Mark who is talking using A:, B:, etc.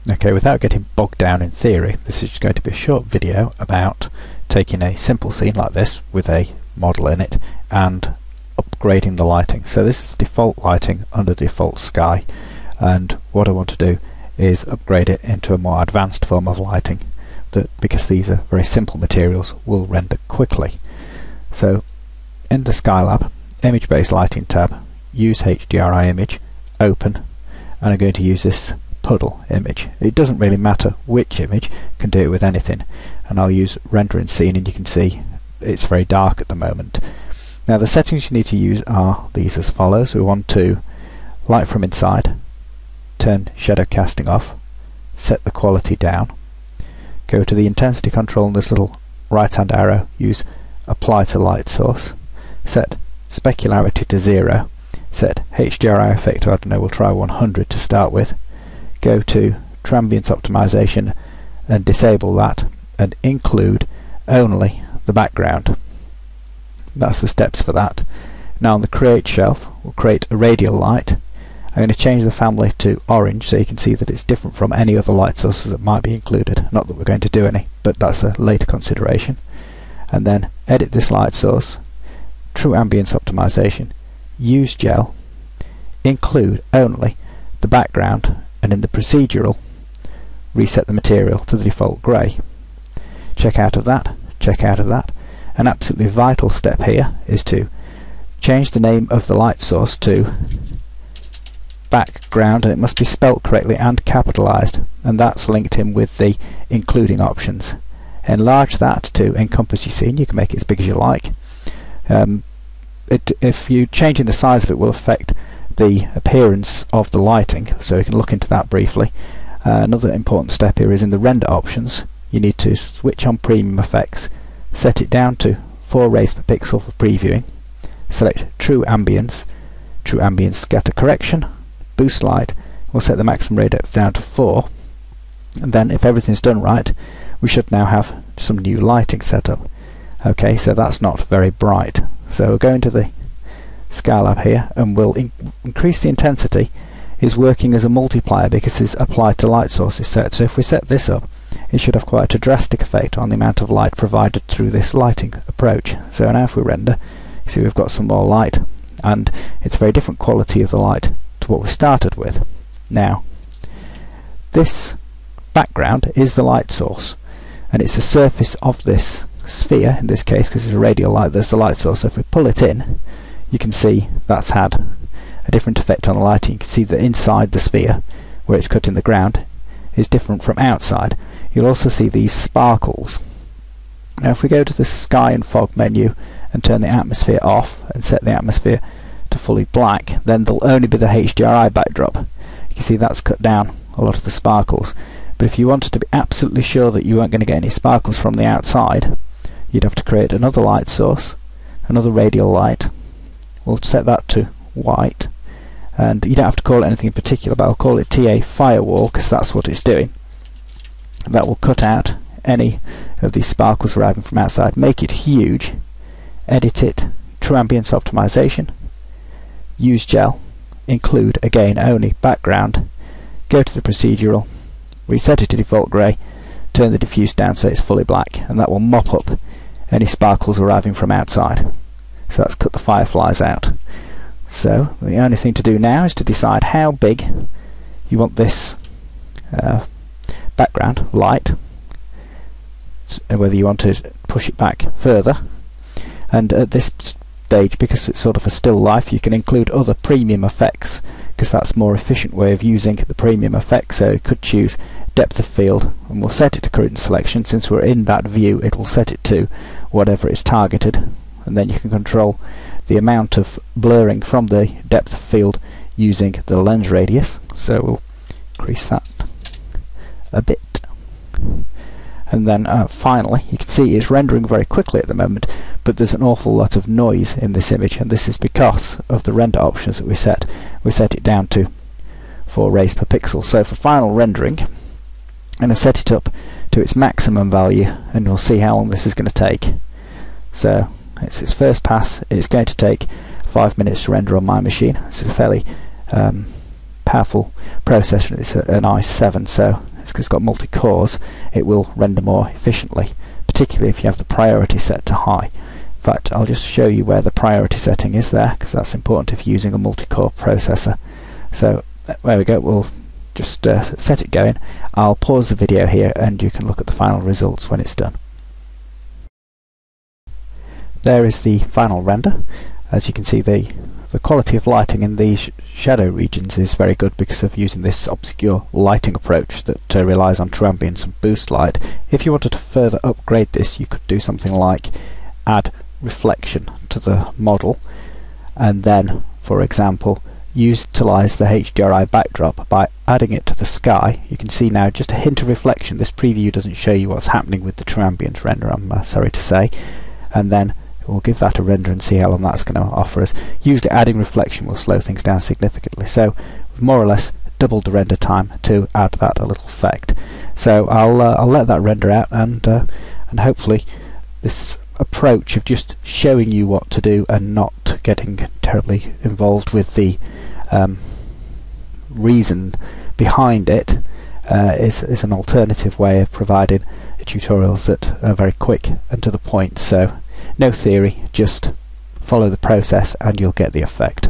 A: Okay, without getting bogged down in theory, this is just going to be a short video about taking a simple scene like this with a model in it and upgrading the lighting. So this is default lighting under default sky, and what I want to do is upgrade it into a more advanced form of lighting that, because these are very simple materials, will render quickly. So in the Skylab image based lighting tab, use HDRI image, open, and I'm going to use this puddle image. It doesn't really matter which image, can do it with anything, and I'll use render in scene, and you can see it's very dark at the moment. Now the settings you need to use are these as follows. We want to light from inside, turn shadow casting off, set the quality down, go to the intensity control and this little right hand arrow, use apply to light source, set specularity to 0, set HDRI effect to, I don't know, we'll try 100 to start with, go to transience optimization and disable that and include only the background. That's the steps for that. Now on the create shelf we'll create a radial light. I'm going to change the family to orange so you can see that it's different from any other light sources that might be included. Not that we're going to do any, but that's a later consideration. And then edit this light source, true ambience optimization, use gel, include only the background, and in the procedural reset the material to the default grey. Check out of that, check out of that. An absolutely vital step here is to change the name of the light source to background, and it must be spelt correctly and capitalized, and that's linked in with the including options. Enlarge that to encompass your scene. You can make it as big as you like. If you changing the size of it will affect the appearance of the lighting, so we can look into that briefly. Another important step here is in the render options. You need to switch on premium effects, set it down to 4 rays per pixel for previewing, select true ambience scatter correction, boost light. We'll set the maximum ray depth down to 4, and then if everything's done right, we should now have some new lighting set up. Okay, so that's not very bright, so we'll go into the Skylab here and we'll increase the intensity. Is working as a multiplier because it's applied to light sources set. So if we set this up, it should have quite a drastic effect on the amount of light provided through this lighting approach. So now if we render, you see we've got some more light, and it's a very different quality of the light to what we started with. Now this background is the light source, and it's the surface of this sphere, in this case because it's a radial light, there's the light source. So if we pull it in, you can see that's had a different effect on the lighting. You can see that inside the sphere, where it's cut in the ground, is different from outside. You'll also see these sparkles. Now if we go to the sky and fog menu and turn the atmosphere off and set the atmosphere to fully black, then there'll only be the HDRI backdrop. You can see that's cut down a lot of the sparkles. But if you wanted to be absolutely sure that you weren't going to get any sparkles from the outside, you'd have to create another light source, another radial light. We'll set that to white, and you don't have to call it anything in particular, but I'll call it TA Firewall because that's what it's doing. That will cut out any of these sparkles arriving from outside, make it huge, edit it, true ambience optimization, use gel, include again only background, go to the procedural, reset it to default grey, turn the diffuse down so it's fully black, and that will mop up any sparkles arriving from outside. So that's cut the fireflies out. So the only thing to do now is to decide how big you want this background light, whether you want to push it back further. And at this stage, because it's sort of a still life, you can include other premium effects, because that's a more efficient way of using the premium effects. So you could choose depth of field, and we'll set it to current selection. Since we're in that view, it will set it to whatever is targeted, and then you can control the amount of blurring from the depth of field using the lens radius. So we'll increase that a bit, and then finally you can see it's rendering very quickly at the moment, but there's an awful lot of noise in this image, and this is because of the render options that we set. We set it down to 4 rays per pixel. So for final rendering, I'm going to set it up to its maximum value, and we'll see how long this is going to take. So it's its first pass. It's going to take 5 minutes to render on my machine. It's a fairly powerful processor. It's an i7, so because it's got multi-cores, it will render more efficiently, particularly if you have the priority set to high. In fact, I'll just show you where the priority setting is there, because that's important if you're using a multi-core processor. So there we go, we'll just set it going. I'll pause the video here and you can look at the final results when it's done. There is the final render. As you can see, the quality of lighting in these shadow regions is very good because of using this obscure lighting approach that relies on true ambience and boost light. If you wanted to further upgrade this, you could do something like add reflection to the model, and then, for example, utilize the HDRI backdrop by adding it to the sky. You can see now just a hint of reflection. This preview doesn't show you what's happening with the true ambience render, I'm sorry to say, and then we'll give that a render and see how long that's going to offer us. Usually adding reflection will slow things down significantly, so we've more or less doubled the render time to add that little effect. So I'll let that render out, and hopefully this approach of just showing you what to do and not getting terribly involved with the reason behind it is an alternative way of providing tutorials that are very quick and to the point. So no theory, just follow the process and you'll get the effect.